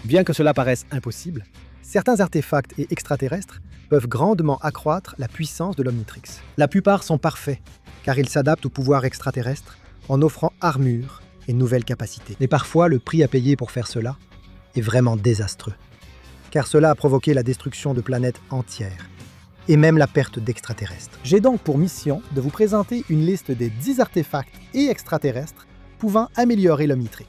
Bien que cela paraisse impossible, certains artefacts et extraterrestres peuvent grandement accroître la puissance de l'Omnitrix. La plupart sont parfaits, car ils s'adaptent au pouvoir extraterrestre en offrant armure et nouvelles capacités. Mais parfois, le prix à payer pour faire cela est vraiment désastreux, car cela a provoqué la destruction de planètes entières et même la perte d'extraterrestres. J'ai donc pour mission de vous présenter une liste des 10 artefacts et extraterrestres pouvant améliorer l'Omnitrix.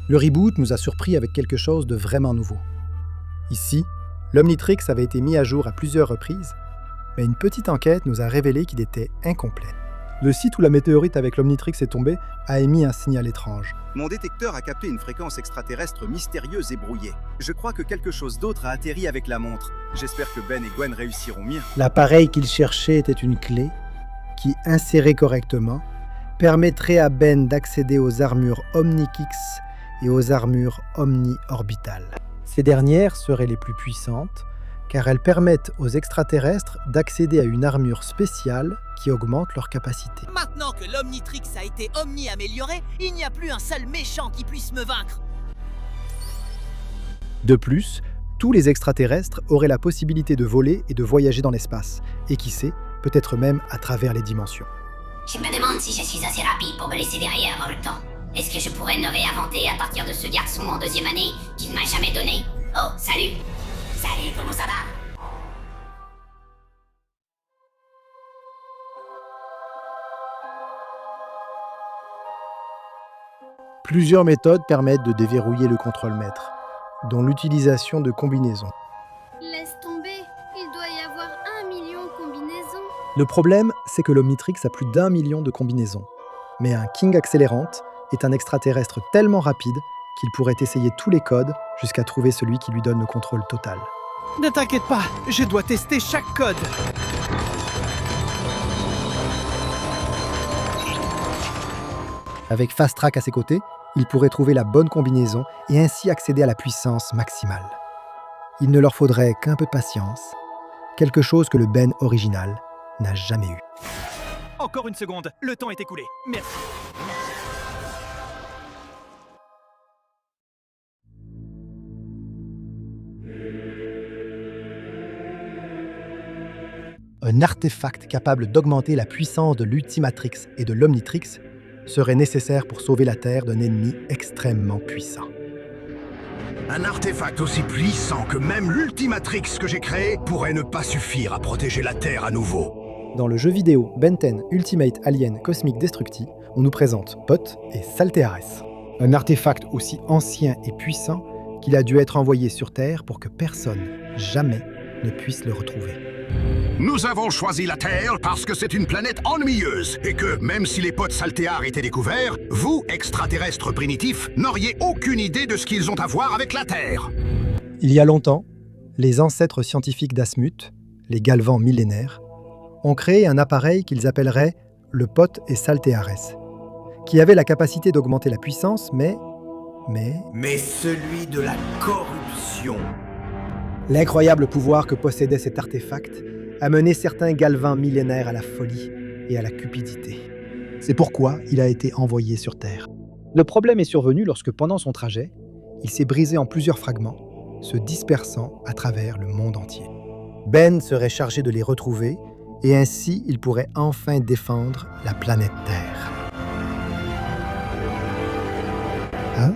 Le reboot nous a surpris avec quelque chose de vraiment nouveau. Ici, l'Omnitrix avait été mis à jour à plusieurs reprises, mais une petite enquête nous a révélé qu'il était incomplet. Le site où la météorite avec l'Omnitrix est tombée a émis un signal étrange. Mon détecteur a capté une fréquence extraterrestre mystérieuse et brouillée. Je crois que quelque chose d'autre a atterri avec la montre. J'espère que Ben et Gwen réussiront mieux. L'appareil qu'il cherchait était une clé qui, insérée correctement, permettrait à Ben d'accéder aux armures Omnikix et aux armures omni-orbitales. Ces dernières seraient les plus puissantes, car elles permettent aux extraterrestres d'accéder à une armure spéciale qui augmente leur capacité. Maintenant que l'Omnitrix a été omni-amélioré, il n'y a plus un seul méchant qui puisse me vaincre. De plus, tous les extraterrestres auraient la possibilité de voler et de voyager dans l'espace, et qui sait, peut-être même à travers les dimensions. Je me demande si je suis assez rapide pour me laisser derrière avant le temps. Est-ce que je pourrais me réinventer à partir de ce garçon en deuxième année qui ne m'a jamais donné? Oh, salut! Salut, comment ça va? Plusieurs méthodes permettent de déverrouiller le contrôle-maître, dont l'utilisation de combinaisons. Laisse tomber, il doit y avoir 1 million de combinaisons. Le problème, c'est que l'Omnitrix a plus d'1 million de combinaisons. Mais un King Accélérante est un extraterrestre tellement rapide qu'il pourrait essayer tous les codes jusqu'à trouver celui qui lui donne le contrôle total. Ne t'inquiète pas, je dois tester chaque code. Avec Fast Track à ses côtés, il pourrait trouver la bonne combinaison et ainsi accéder à la puissance maximale. Il ne leur faudrait qu'un peu de patience, quelque chose que le Ben original n'a jamais eu. Encore une seconde, le temps est écoulé. Merci. Un artefact capable d'augmenter la puissance de l'Ultimatrix et de l'Omnitrix serait nécessaire pour sauver la Terre d'un ennemi extrêmement puissant. Un artefact aussi puissant que même l'Ultimatrix que j'ai créé pourrait ne pas suffire à protéger la Terre à nouveau. Dans le jeu vidéo Ben 10 Ultimate Alien Cosmic Destructi, on nous présente Pot et Salteares. Un artefact aussi ancien et puissant qu'il a dû être envoyé sur Terre pour que personne, jamais, ne puisse le retrouver. Nous avons choisi la Terre parce que c'est une planète ennuyeuse et que, même si les potes Saltear étaient découverts, vous, extraterrestres primitifs, n'auriez aucune idée de ce qu'ils ont à voir avec la Terre. Il y a longtemps, les ancêtres scientifiques d'Asmut, les Galvans millénaires, ont créé un appareil qu'ils appelleraient le Pot et Salteares, qui avait la capacité d'augmenter la puissance, mais celui de la corruption. L'incroyable pouvoir que possédait cet artefact a mené certains Galvans millénaires à la folie et à la cupidité. C'est pourquoi il a été envoyé sur Terre. Le problème est survenu lorsque, pendant son trajet, il s'est brisé en plusieurs fragments, se dispersant à travers le monde entier. Ben serait chargé de les retrouver, et ainsi il pourrait enfin défendre la planète Terre. Hein?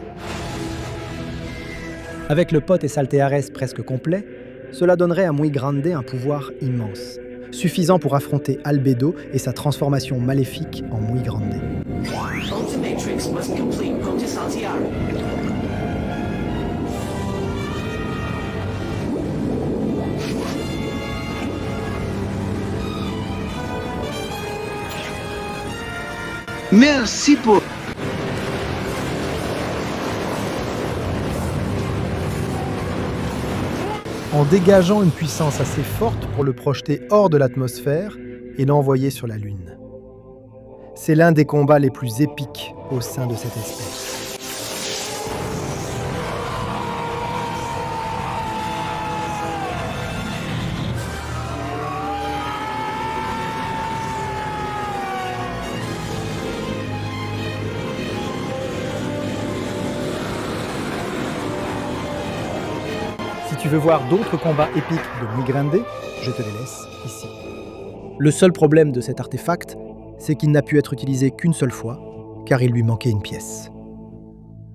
Avec le Pot et Salteares presque complet, cela donnerait à Muy Grande un pouvoir immense, suffisant pour affronter Albedo et sa transformation maléfique en Muy Grande. Ultimatrix must complete Pot et Saltear. Merci pour... En dégageant une puissance assez forte pour le projeter hors de l'atmosphère et l'envoyer sur la Lune. C'est l'un des combats les plus épiques au sein de cette espèce. tu veux voir d'autres combats épiques de Muy Grande, je te les laisse ici. Le seul problème de cet artefact, c'est qu'il n'a pu être utilisé qu'une seule fois, car il lui manquait une pièce.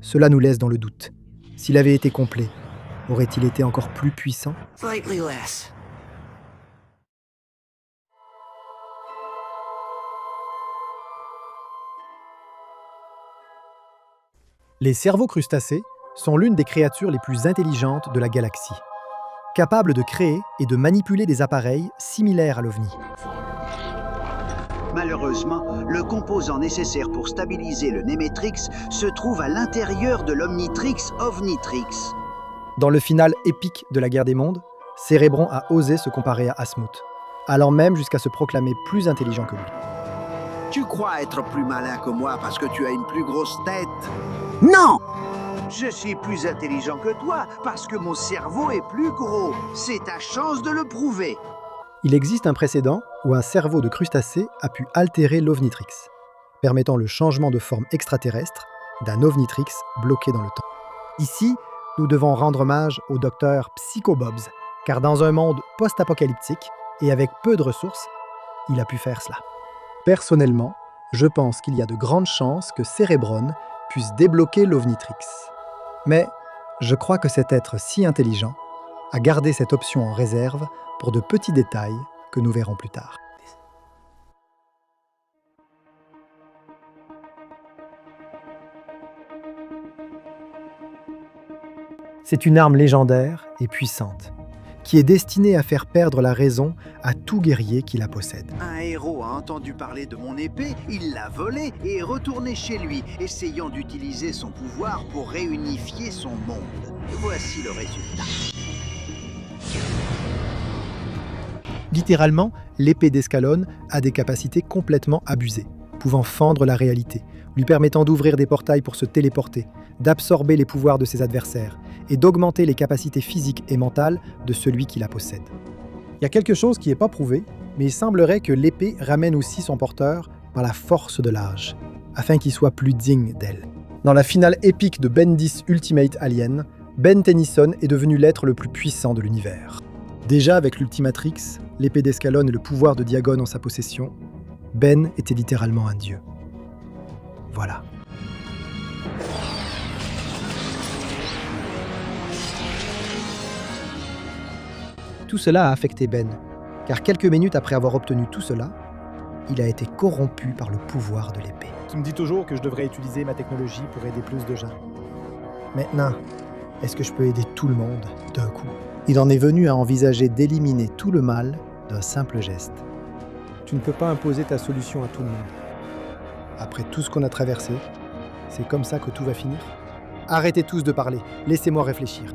Cela nous laisse dans le doute. S'il avait été complet, aurait-il été encore plus puissant ? Slightly less. Les cerveaux crustacés sont l'une des créatures les plus intelligentes de la galaxie, capables de créer et de manipuler des appareils similaires à l'OVNI. Malheureusement, le composant nécessaire pour stabiliser le Nemetrix se trouve à l'intérieur de l'Omnitrix Ovnitrix. Dans le final épique de la Guerre des Mondes, Cérébron a osé se comparer à Asmouth, allant même jusqu'à se proclamer plus intelligent que lui. Tu crois être plus malin que moi parce que tu as une plus grosse tête? Non! Je suis plus intelligent que toi parce que mon cerveau est plus gros. C'est ta chance de le prouver. Il existe un précédent où un cerveau de crustacé a pu altérer l'Ovnitrix, permettant le changement de forme extraterrestre d'un Ovnitrix bloqué dans le temps. Ici, nous devons rendre hommage au docteur Psychobobs, car dans un monde post-apocalyptique et avec peu de ressources, il a pu faire cela. Personnellement, je pense qu'il y a de grandes chances que Cérébron puisse débloquer l'Ovnitrix. Mais je crois que cet être si intelligent a gardé cette option en réserve pour de petits détails que nous verrons plus tard. C'est une arme légendaire et puissante, qui est destinée à faire perdre la raison à tout guerrier qui la possède. Un héros a entendu parler de mon épée, il l'a volée et est retourné chez lui, essayant d'utiliser son pouvoir pour réunifier son monde. Voici le résultat. Littéralement, l'épée d'Escalon a des capacités complètement abusées, pouvant fendre la réalité, lui permettant d'ouvrir des portails pour se téléporter, d'absorber les pouvoirs de ses adversaires et d'augmenter les capacités physiques et mentales de celui qui la possède. Il y a quelque chose qui n'est pas prouvé, mais il semblerait que l'épée ramène aussi son porteur par la force de l'âge, afin qu'il soit plus digne d'elle. Dans la finale épique de Ben 10 Ultimate Alien, Ben Tennyson est devenu l'être le plus puissant de l'univers. Déjà avec l'Ultimatrix, l'épée d'Escalon et le pouvoir de Diagon en sa possession, Ben était littéralement un dieu. Voilà. Tout cela a affecté Ben, car quelques minutes après avoir obtenu tout cela, il a été corrompu par le pouvoir de l'épée. Tu me dis toujours que je devrais utiliser ma technologie pour aider plus de gens. Maintenant, est-ce que je peux aider tout le monde d'un coup? Il en est venu à envisager d'éliminer tout le mal d'un simple geste. Tu ne peux pas imposer ta solution à tout le monde. Après tout ce qu'on a traversé, c'est comme ça que tout va finir? Arrêtez tous de parler, laissez-moi réfléchir.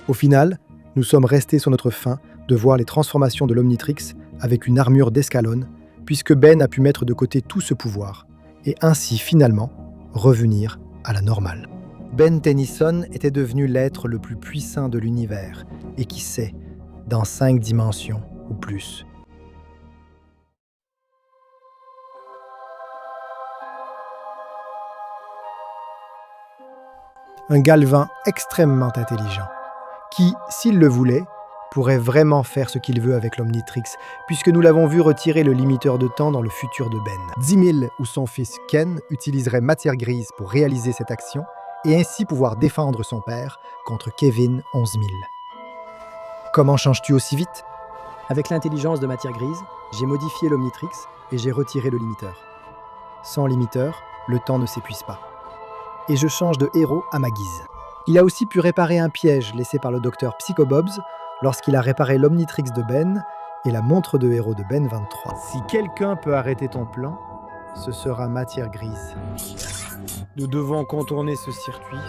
Au final, nous sommes restés sur notre faim de voir les transformations de l'Omnitrix avec une armure d'Escalon, puisque Ben a pu mettre de côté tout ce pouvoir, et ainsi finalement revenir à la normale. Ben Tennyson était devenu l'être le plus puissant de l'univers, et qui sait, dans 5 dimensions ou plus. Un Galvan extrêmement intelligent, qui, s'il le voulait, pourrait vraiment faire ce qu'il veut avec l'Omnitrix, puisque nous l'avons vu retirer le limiteur de temps dans le futur de Ben. 10 000 ou son fils Ken utiliserait matière grise pour réaliser cette action, et ainsi pouvoir défendre son père contre Kevin 11 000. Comment changes-tu aussi vite? Avec l'intelligence de matière grise, j'ai modifié l'Omnitrix et j'ai retiré le limiteur. Sans limiteur, le temps ne s'épuise pas. Et je change de héros à ma guise. Il a aussi pu réparer un piège laissé par le docteur Psychobobs lorsqu'il a réparé l'Omnitrix de Ben et la montre de héros de Ben 23. Si quelqu'un peut arrêter ton plan, ce sera matière grise. Nous devons contourner ce circuit,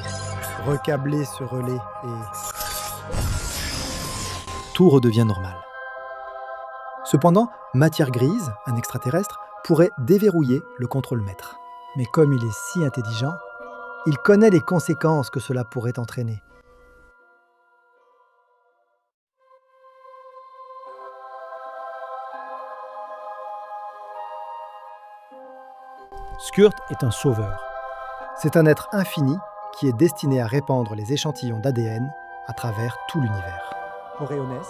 recabler ce relais et... tout redevient normal. Cependant, matière grise, un extraterrestre, pourrait déverrouiller le contrôle maître. Mais comme il est si intelligent, il connaît les conséquences que cela pourrait entraîner. Skurt est un sauveur. C'est un être infini qui est destiné à répandre les échantillons d'ADN à travers tout l'univers. Oréonès,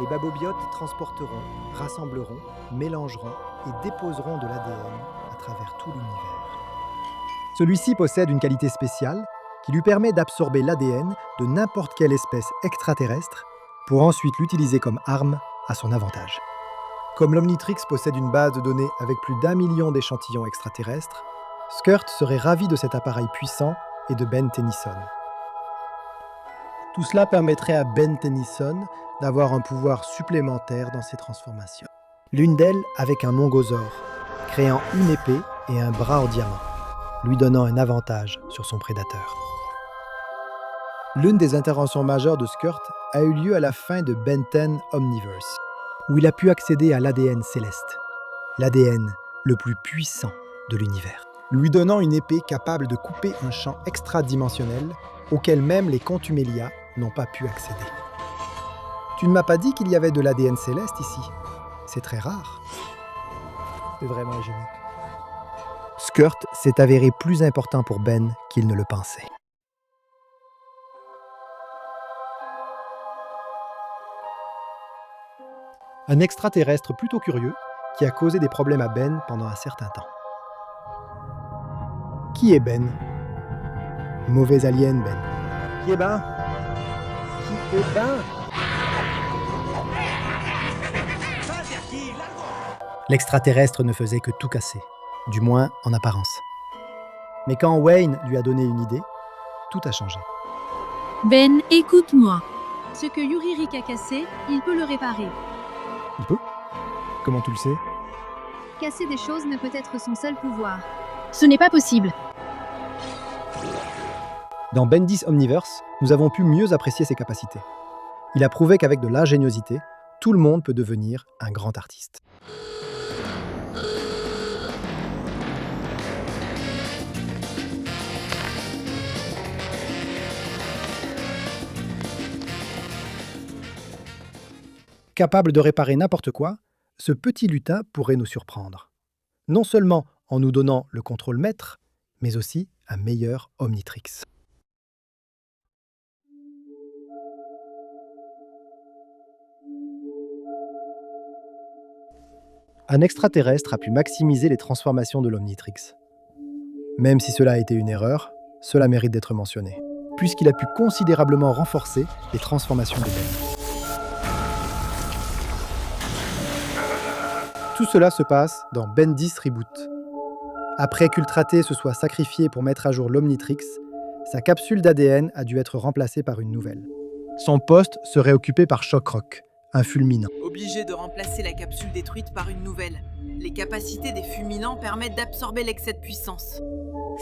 les babobiotes transporteront, rassembleront, mélangeront et déposeront de l'ADN à travers tout l'univers. Celui-ci possède une qualité spéciale qui lui permet d'absorber l'ADN de n'importe quelle espèce extraterrestre pour ensuite l'utiliser comme arme à son avantage. Comme l'Omnitrix possède une base de données avec plus d'1 million d'échantillons extraterrestres, Skurt serait ravi de cet appareil puissant et de Ben Tennyson. Tout cela permettrait à Ben Tennyson d'avoir un pouvoir supplémentaire dans ses transformations. L'une d'elles avec un mongosaure, créant une épée et un bras en diamant, lui donnant un avantage sur son prédateur. L'une des interventions majeures de Skurt a eu lieu à la fin de Ben 10 Omniverse, où il a pu accéder à l'ADN céleste, l'ADN le plus puissant de l'univers, lui donnant une épée capable de couper un champ extradimensionnel auquel même les Contumelia n'ont pas pu accéder. Tu ne m'as pas dit qu'il y avait de l'ADN céleste ici. C'est très rare. C'est vraiment un génie. Skurt s'est avéré plus important pour Ben qu'il ne le pensait. Un extraterrestre plutôt curieux qui a causé des problèmes à Ben pendant un certain temps. Qui est Ben? Mauvais alien, Ben. Qui est Ben? Qui est Ben? L'extraterrestre ne faisait que tout casser, du moins en apparence. Mais quand Wayne lui a donné une idée, tout a changé. Ben, écoute-moi. Ce que Yuririk a cassé, il peut le réparer. Il peut? Comment tu le sais? Casser des choses ne peut être son seul pouvoir. Ce n'est pas possible. Dans Ben 10 Omniverse, nous avons pu mieux apprécier ses capacités. Il a prouvé qu'avec de l'ingéniosité, tout le monde peut devenir un grand artiste. Capable de réparer n'importe quoi, ce petit lutin pourrait nous surprendre. Non seulement en nous donnant le contrôle maître, mais aussi un meilleur Omnitrix. Un extraterrestre a pu maximiser les transformations de l'Omnitrix. Même si cela a été une erreur, cela mérite d'être mentionné, puisqu'il a pu considérablement renforcer les transformations de Ben. Tout cela se passe dans Ben 10 Reboot. Après qu'Ultra T se soit sacrifié pour mettre à jour l'Omnitrix, sa capsule d'ADN a dû être remplacée par une nouvelle. Son poste serait occupé par Shockrock, un fulminant. Obligé de remplacer la capsule détruite par une nouvelle. Les capacités des fulminants permettent d'absorber l'excès de puissance.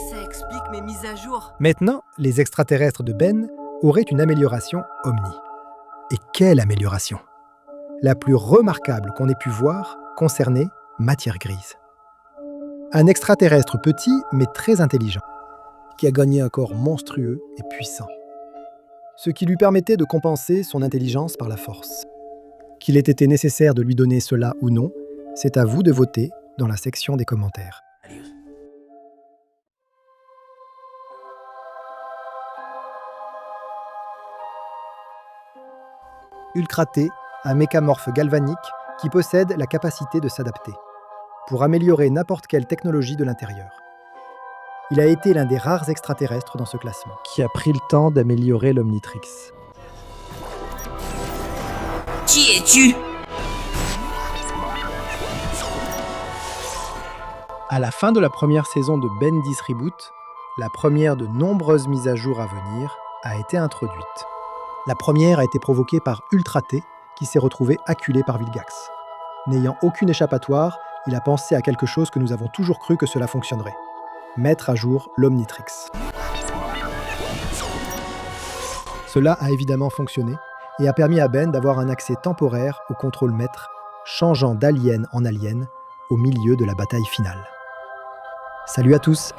Ça explique mes mises à jour. Maintenant, les extraterrestres de Ben auraient une amélioration Omni. Et quelle amélioration! La plus remarquable qu'on ait pu voir concernait Matière Grise. Un extraterrestre petit mais très intelligent, qui a gagné un corps monstrueux et puissant. Ce qui lui permettait de compenser son intelligence par la force. Qu'il ait été nécessaire de lui donner cela ou non, c'est à vous de voter dans la section des commentaires. Ultra T, un mécamorphe galvanique qui possède la capacité de s'adapter, pour améliorer n'importe quelle technologie de l'intérieur. Il a été l'un des rares extraterrestres dans ce classement, qui a pris le temps d'améliorer l'Omnitrix. Qui es-tu? À la fin de la première saison de Ben 10 Reboot, la première de nombreuses mises à jour à venir a été introduite. La première a été provoquée par Ultra T, qui s'est retrouvé acculé par Vilgax. N'ayant aucune échappatoire, il a pensé à quelque chose que nous avons toujours cru que cela fonctionnerait. Mettre à jour l'Omnitrix. Cela a évidemment fonctionné et a permis à Ben d'avoir un accès temporaire au contrôle maître, changeant d'alien en alien au milieu de la bataille finale. Salut à tous!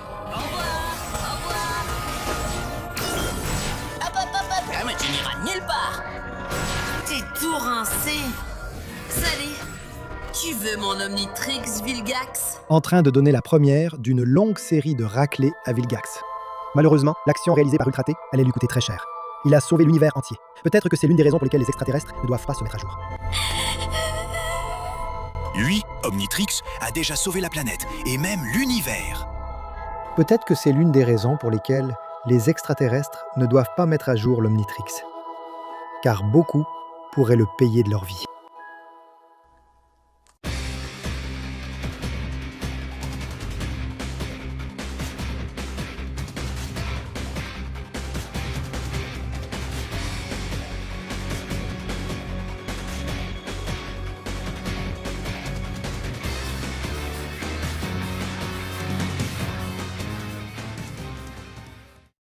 Tu n'iras nulle part. T'es tout rincé. Salut. Tu veux mon Omnitrix, Vilgax? En train de donner la première d'une longue série de raclées à Vilgax. Malheureusement, l'action réalisée par Ultra T allait lui coûter très cher. Il a sauvé l'univers entier. Peut-être que c'est l'une des raisons pour lesquelles les extraterrestres ne doivent pas se mettre à jour. Lui, Omnitrix, a déjà sauvé la planète, et même l'univers. Peut-être que c'est l'une des raisons pour lesquelles les extraterrestres ne doivent pas mettre à jour l'Omnitrix. Car beaucoup pourraient le payer de leur vie.